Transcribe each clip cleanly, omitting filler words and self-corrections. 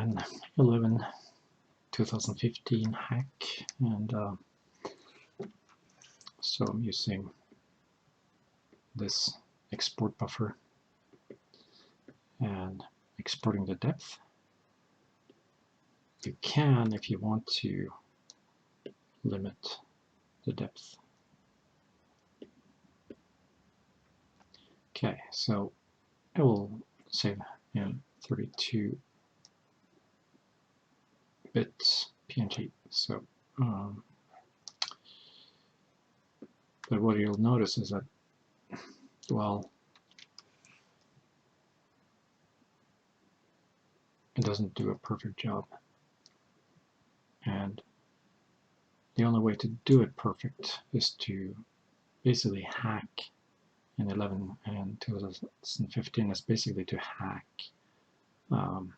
an 11/2015 hack, and so I'm using this export buffer and exporting the depth. You can, if you want to, limit the depth. Okay, so I will save in 32-bit PNG. So, but what you'll notice is that, well, it doesn't do a perfect job. And the only way to do it perfect is to basically hack in 11 and 2015 is basically to hack the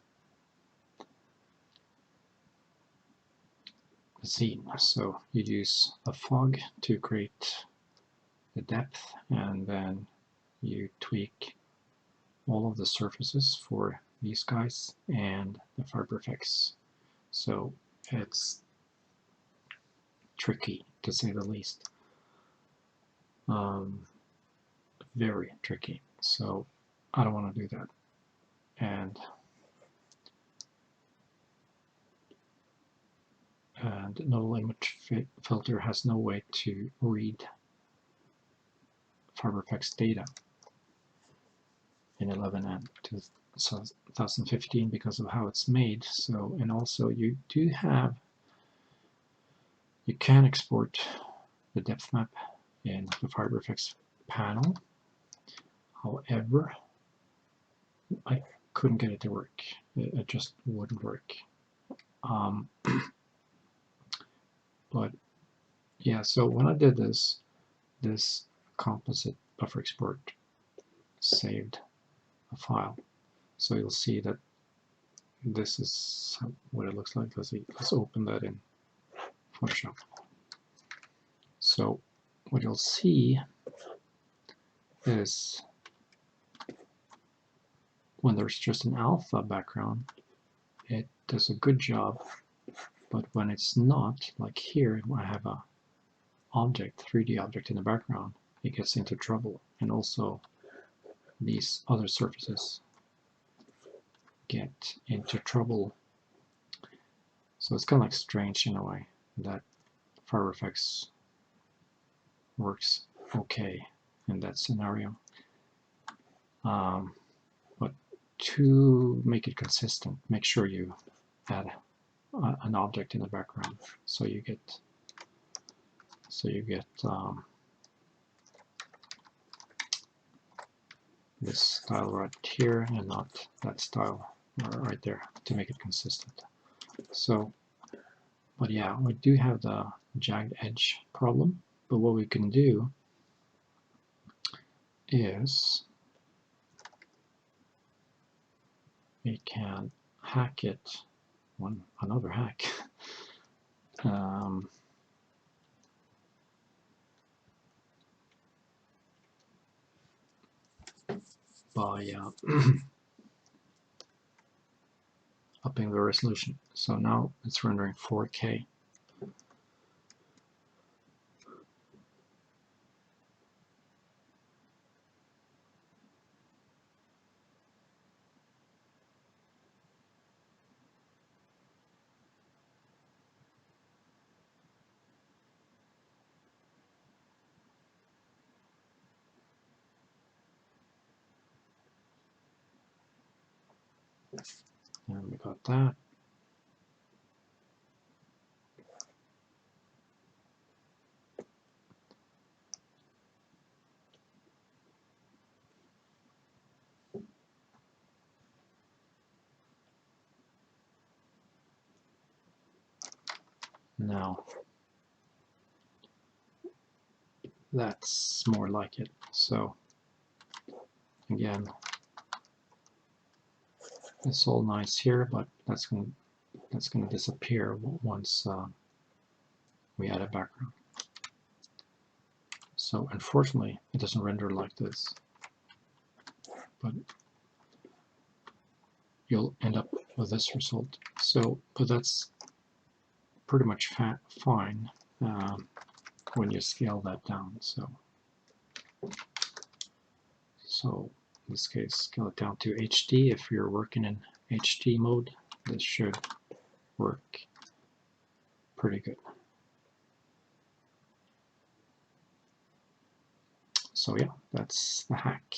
scene. So you use a fog to create the depth, and then you tweak all of the surfaces for these guys and the FiberFX. So it's tricky, to say the least. Very tricky. So I don't want to do that. And nodal image filter has no way to read FiberFX data in 11 and 2015 because of how it's made. So, and also you can export the depth map in the FiberFX panel. However, I couldn't get it to work. It just wouldn't work. But yeah, so when I did this composite buffer export saved a file. So you'll see that this is what it looks like. Let's open that in Photoshop. So what you'll see is when there's just an alpha background, it does a good job. But when it's not, like here, I have a object, 3D object in the background, it gets into trouble. And also these other surfaces get into trouble. So it's kind of like strange in a way that FiberFX works okay in that scenario. But to make it consistent, make sure you add an object in the background, so you get this style right here and not that style right there, to make it consistent. So, but yeah, we do have the jagged edge problem, but what we can do is we can hack it. Another hack. By upping the resolution. So now it's rendering 4K. And we got that. Now that's more like it. So again, it's all nice here, but that's going to disappear once we add a background. So unfortunately, it doesn't render like this. But you'll end up with this result. So, but that's pretty much fine when you scale that down. So in this case, scale it down to HD. If you're working in HD mode, this should work pretty good. So yeah, that's the hack.